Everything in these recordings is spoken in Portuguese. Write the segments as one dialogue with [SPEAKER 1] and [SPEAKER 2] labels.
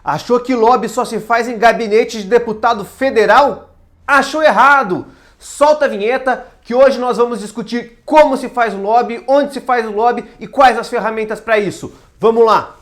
[SPEAKER 1] Achou que lobby só se faz em gabinete de deputado federal? Achou errado! Solta a vinheta que hoje nós vamos discutir como se faz o lobby, onde se faz o lobby e quais as ferramentas para isso. Vamos lá!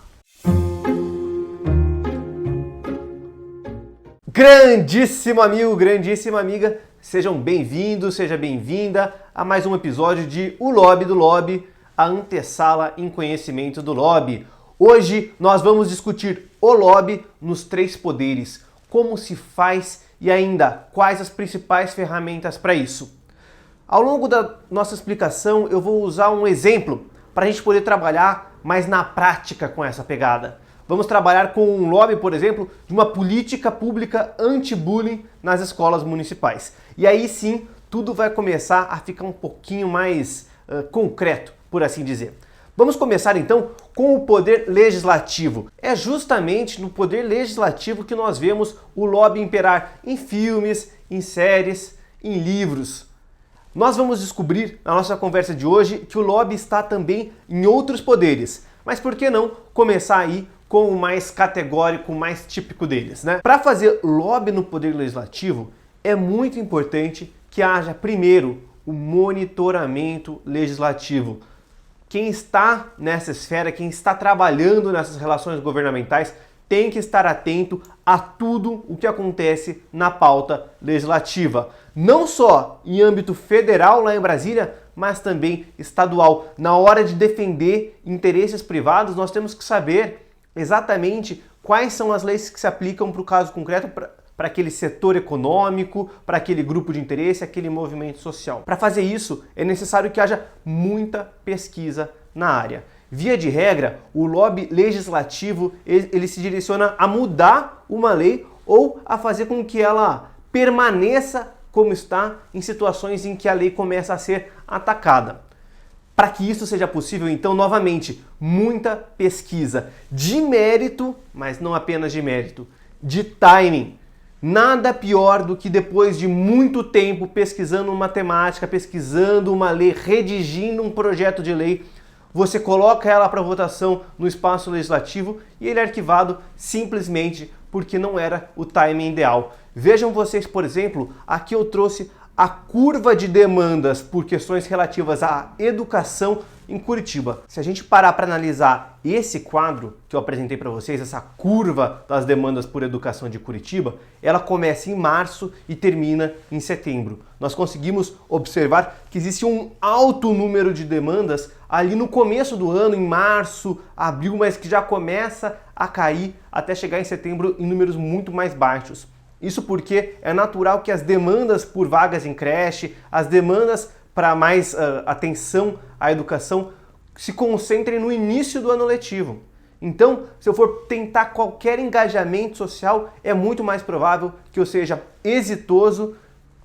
[SPEAKER 1] Grandíssimo amigo, grandíssima amiga, sejam bem-vindos, seja bem-vinda a mais um episódio de O Lobby do Lobby, a antessala em conhecimento do lobby. Hoje nós vamos discutir o lobby nos 3 poderes, como se faz e ainda quais as principais ferramentas para isso. Ao longo da nossa explicação eu vou usar um exemplo para a gente poder trabalhar mais na prática com essa pegada. Vamos trabalhar com um lobby, por exemplo, de uma política pública anti-bullying nas escolas municipais. E aí sim, tudo vai começar a ficar um pouquinho mais concreto, por assim dizer. Vamos começar então com o poder legislativo. É justamente no poder legislativo que nós vemos o lobby imperar em filmes, em séries, em livros. Nós vamos descobrir na nossa conversa de hoje que o lobby está também em outros poderes. Mas por que não começar aí com o mais categórico, o mais típico deles, né? Para fazer lobby no poder legislativo, é muito importante que haja primeiro o monitoramento legislativo. Quem está nessa esfera, quem está trabalhando nessas relações governamentais, tem que estar atento a tudo o que acontece na pauta legislativa. Não só em âmbito federal, lá em Brasília, mas também estadual. Na hora de defender interesses privados, nós temos que saber exatamente quais são as leis que se aplicam para o caso concreto, para aquele setor econômico, para aquele grupo de interesse, aquele movimento social. Para fazer isso, é necessário que haja muita pesquisa na área. Via de regra, o lobby legislativo ele se direciona a mudar uma lei ou a fazer com que ela permaneça como está em situações em que a lei começa a ser atacada. Para que isso seja possível, então, novamente, muita pesquisa de mérito, mas não apenas de mérito, de timing. Nada pior do que depois de muito tempo pesquisando uma temática, pesquisando uma lei, redigindo um projeto de lei, você coloca ela para votação no espaço legislativo e ele é arquivado simplesmente porque não era o timing ideal. Vejam vocês, por exemplo, aqui eu trouxe a curva de demandas por questões relativas à educação em Curitiba. Se a gente parar para analisar esse quadro que eu apresentei para vocês, essa curva das demandas por educação de Curitiba, ela começa em março e termina em setembro. Nós conseguimos observar que existe um alto número de demandas ali no começo do ano, em março, abril, mas que já começa a cair até chegar em setembro em números muito mais baixos. Isso porque é natural que as demandas por vagas em creche, as demandas para mais atenção à educação se concentrem no início do ano letivo. Então, se eu for tentar qualquer engajamento social, é muito mais provável que eu seja exitoso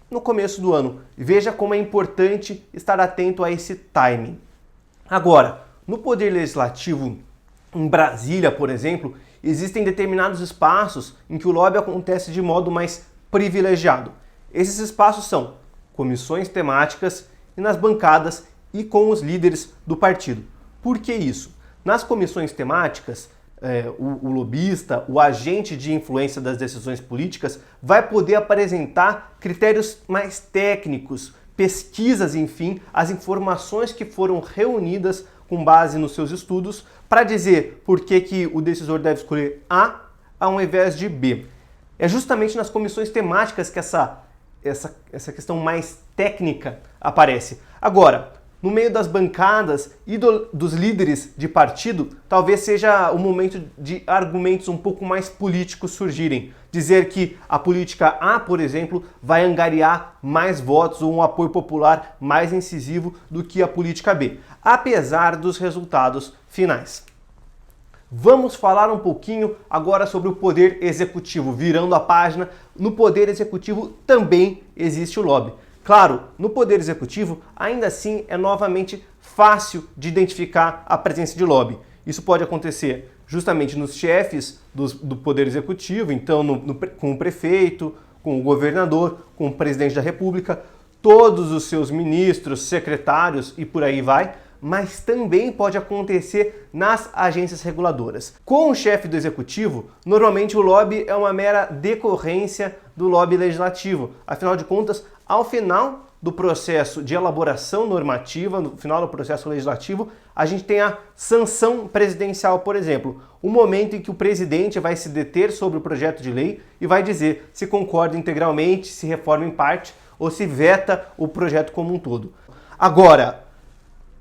[SPEAKER 1] no começo do ano. Veja como é importante estar atento a esse timing. Agora, no Poder Legislativo, em Brasília, por exemplo, existem determinados espaços em que o lobby acontece de modo mais privilegiado. Esses espaços são comissões temáticas e nas bancadas e com os líderes do partido. Por que isso? Nas comissões temáticas, o lobista, o agente de influência das decisões políticas vai poder apresentar critérios mais técnicos, pesquisas, enfim, as informações que foram reunidas com base nos seus estudos para dizer por que o decisor deve escolher A ao invés de B. É justamente nas comissões temáticas que essa questão mais técnica aparece. Agora, no meio das bancadas e dos líderes de partido, talvez seja o momento de argumentos um pouco mais políticos surgirem. Dizer que a política A, por exemplo, vai angariar mais votos ou um apoio popular mais incisivo do que a política B, apesar dos resultados finais. Vamos falar um pouquinho agora sobre o poder executivo. Virando a página, no poder executivo também existe o lobby. Claro, no poder executivo, ainda assim é novamente fácil de identificar a presença de lobby. Isso pode acontecer justamente nos chefes do poder executivo, então com o prefeito, com o governador, com o presidente da república, todos os seus ministros, secretários e por aí vai, mas também pode acontecer nas agências reguladoras. Com o chefe do executivo, normalmente o lobby é uma mera decorrência do lobby legislativo. Afinal de contas, ao final do processo de elaboração normativa, no final do processo legislativo, a gente tem a sanção presidencial, por exemplo, o momento em que o presidente vai se deter sobre o projeto de lei e vai dizer se concorda integralmente, se reforma em parte ou se veta o projeto como um todo. Agora,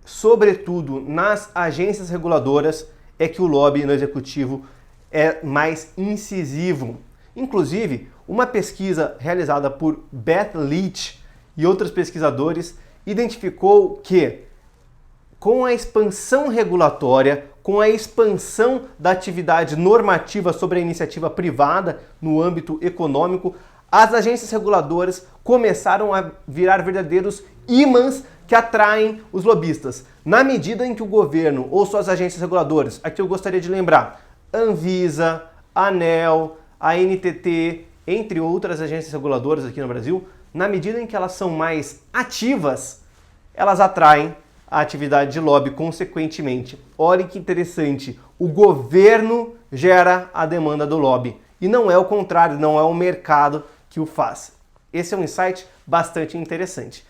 [SPEAKER 1] sobretudo nas agências reguladoras, é que o lobby no executivo é mais incisivo. Inclusive, uma pesquisa realizada por Beth Leach e outros pesquisadores identificou que, com a expansão regulatória, com a expansão da atividade normativa sobre a iniciativa privada no âmbito econômico, as agências reguladoras começaram a virar verdadeiros ímãs que atraem os lobistas. Na medida em que o governo ou suas agências reguladoras, aqui eu gostaria de lembrar, Anvisa, ANEEL, a NTT, entre outras agências reguladoras aqui no Brasil, na medida em que elas são mais ativas, elas atraem a atividade de lobby consequentemente. Olha que interessante, o governo gera a demanda do lobby e não é o contrário, não é o mercado que o faz. Esse é um insight bastante interessante.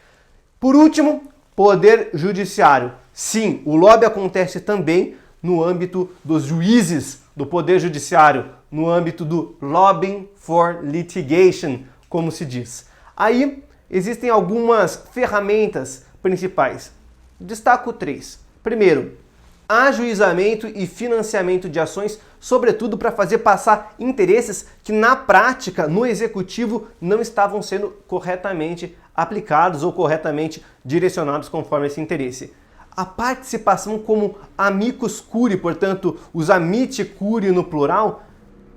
[SPEAKER 1] Por último, poder judiciário. Sim, o lobby acontece também no âmbito dos juízes do poder judiciário, no âmbito do lobbying for litigation, como se diz. Aí existem algumas ferramentas principais. Destaco 3. Primeiro, ajuizamento e financiamento de ações, sobretudo para fazer passar interesses que na prática, no executivo, não estavam sendo corretamente aplicados ou corretamente direcionados conforme esse interesse. A participação como amicus curiae, portanto, os amici curiae no plural,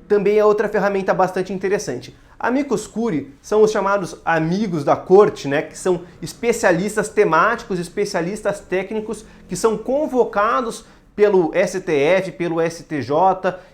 [SPEAKER 1] também é outra ferramenta bastante interessante. Amicus curiae são os chamados amigos da corte, né, que são especialistas temáticos, especialistas técnicos que são convocados pelo STF, pelo STJ,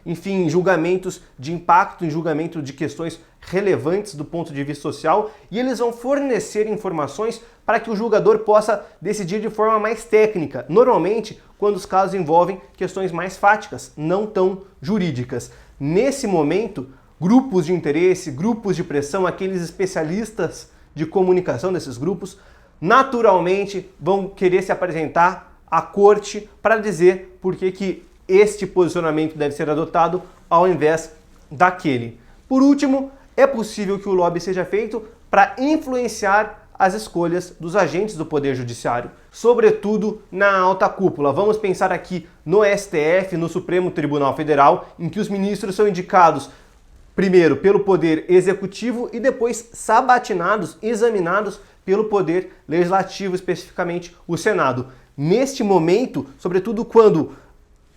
[SPEAKER 1] enfim, em julgamentos de impacto, em julgamento de questões relevantes do ponto de vista social, e eles vão fornecer informações para que o julgador possa decidir de forma mais técnica, normalmente quando os casos envolvem questões mais fáticas, não tão jurídicas. Nesse momento, grupos de interesse, grupos de pressão, aqueles especialistas de comunicação desses grupos, naturalmente vão querer se apresentar à corte para dizer por que este posicionamento deve ser adotado ao invés daquele. Por último, é possível que o lobby seja feito para influenciar as escolhas dos agentes do Poder Judiciário, sobretudo na alta cúpula. Vamos pensar aqui no STF, no Supremo Tribunal Federal, em que os ministros são indicados primeiro pelo Poder Executivo e depois sabatinados, examinados pelo Poder Legislativo, especificamente o Senado. Neste momento, sobretudo quando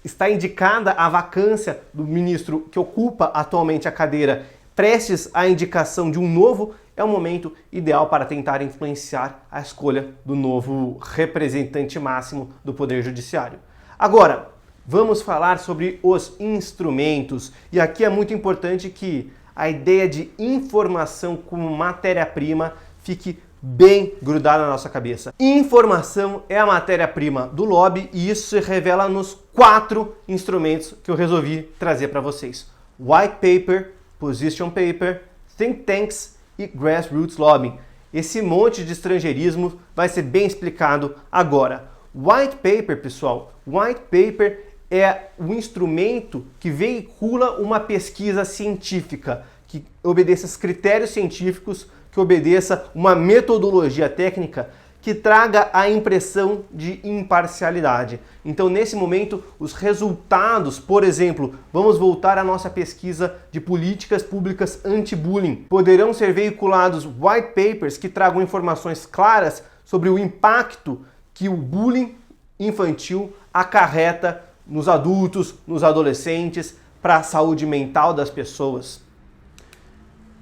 [SPEAKER 1] está indicada a vacância do ministro que ocupa atualmente a cadeira, prestes à indicação de um novo, é o momento ideal para tentar influenciar a escolha do novo representante máximo do Poder Judiciário. Agora, vamos falar sobre os instrumentos. E aqui é muito importante que a ideia de informação como matéria-prima fique bem grudada na nossa cabeça. Informação é a matéria-prima do lobby e isso se revela nos 4 instrumentos que eu resolvi trazer para vocês: White Paper, Position Paper, Think Tanks e Grassroots Lobbying. Esse monte de estrangeirismo vai ser bem explicado agora. White Paper, pessoal, White Paper é o instrumento que veicula uma pesquisa científica, que obedeça aos critérios científicos, que obedeça uma metodologia técnica que traga a impressão de imparcialidade. Então, nesse momento, os resultados, por exemplo, vamos voltar à nossa pesquisa de políticas públicas anti-bullying, poderão ser veiculados white papers que tragam informações claras sobre o impacto que o bullying infantil acarreta nos adultos, nos adolescentes, para a saúde mental das pessoas.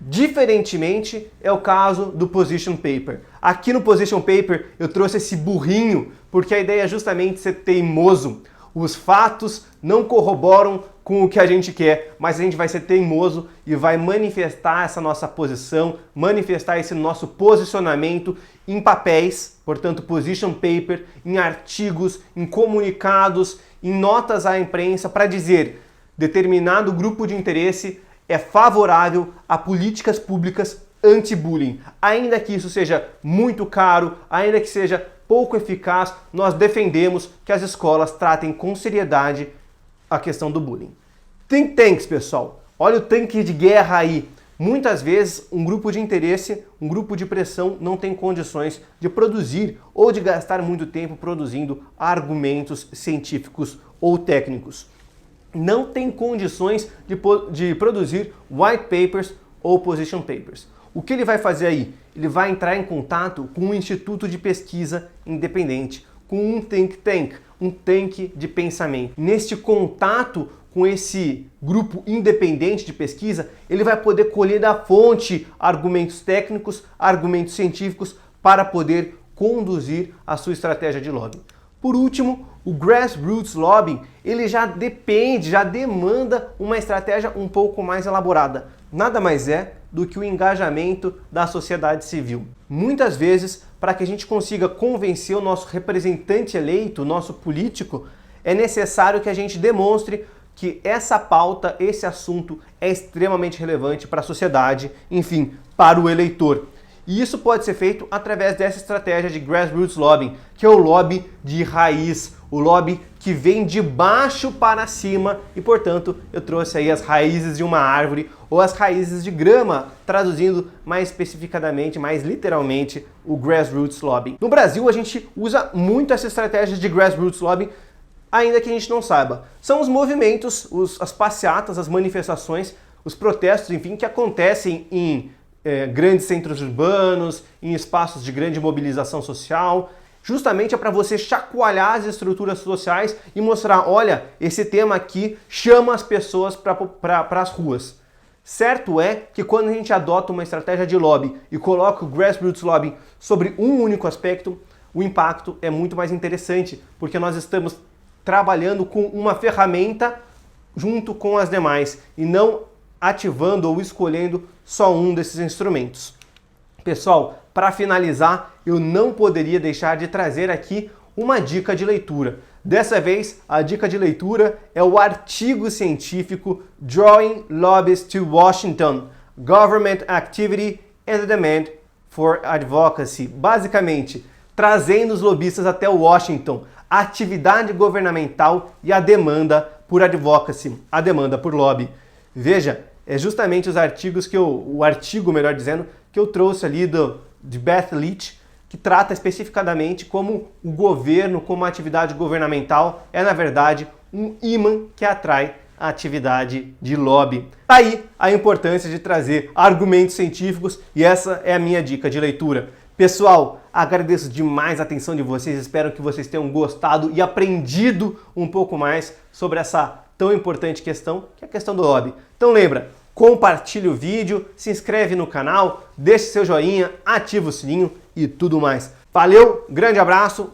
[SPEAKER 1] Diferentemente, é o caso do Position Paper. Aqui no Position Paper eu trouxe esse burrinho porque a ideia é justamente ser teimoso. os fatos não corroboram com o que a gente quer, mas a gente vai ser teimoso e vai manifestar essa nossa posição, manifestar esse nosso posicionamento em papéis, portanto, position paper, em artigos, em comunicados, em notas à imprensa, para dizer determinado grupo de interesse é favorável a políticas públicas anti-bullying. Ainda que isso seja muito caro, ainda que seja pouco eficaz, nós defendemos que as escolas tratem com seriedade a questão do bullying. Think tanks, pessoal. Olha o tanque de guerra aí. Muitas vezes um grupo de interesse, um grupo de pressão não tem condições de produzir ou de gastar muito tempo produzindo argumentos científicos ou técnicos. Não tem condições de produzir white papers ou position papers. O que ele vai fazer aí? Ele vai entrar em contato com um instituto de pesquisa independente, com um think tank, um tanque de pensamento. Neste contato com esse grupo independente de pesquisa, ele vai poder colher da fonte argumentos técnicos, argumentos científicos para poder conduzir a sua estratégia de lobbying. Por último, o grassroots lobbying, ele já demanda uma estratégia um pouco mais elaborada. Nada mais é do que o engajamento da sociedade civil. Muitas vezes, para que a gente consiga convencer o nosso representante eleito, o nosso político, é necessário que a gente demonstre que essa pauta, esse assunto é extremamente relevante para a sociedade, enfim, para o eleitor. E isso pode ser feito através dessa estratégia de grassroots lobbying, que é o lobby de raiz, o lobby que vem de baixo para cima e, portanto, eu trouxe aí as raízes de uma árvore ou as raízes de grama, traduzindo mais especificadamente, mais literalmente, o grassroots lobbying. No Brasil, a gente usa muito essa estratégia de grassroots lobbying, ainda que a gente não saiba. São os movimentos, as passeatas, as manifestações, os protestos, enfim, que acontecem em grandes centros urbanos, em espaços de grande mobilização social. Justamente é para você chacoalhar as estruturas sociais e mostrar, olha, esse tema aqui chama as pessoas para as ruas. Certo é que quando a gente adota uma estratégia de lobby e coloca o grassroots lobbying sobre um único aspecto, o impacto é muito mais interessante, porque nós estamos trabalhando com uma ferramenta junto com as demais e não ativando ou escolhendo só um desses instrumentos. Pessoal, para finalizar, eu não poderia deixar de trazer aqui uma dica de leitura. Dessa vez, a dica de leitura é o artigo científico Drawing Lobbies to Washington, Government Activity and the Demand for Advocacy. Basicamente, trazendo os lobistas até Washington, a atividade governamental e a demanda por advocacy, a demanda por lobby. Veja, é justamente os artigos o artigo, melhor dizendo, que eu trouxe ali de Beth Leach, que trata especificadamente como o governo, como a atividade governamental é, na verdade, um imã que atrai a atividade de lobby. Tá aí a importância de trazer argumentos científicos e essa é a minha dica de leitura. Pessoal, agradeço demais a atenção de vocês, espero que vocês tenham gostado e aprendido um pouco mais sobre essa tão importante questão, que é a questão do lobby. Então lembra, compartilhe o vídeo, se inscreve no canal, deixe seu joinha, ativa o sininho e tudo mais. Valeu, grande abraço,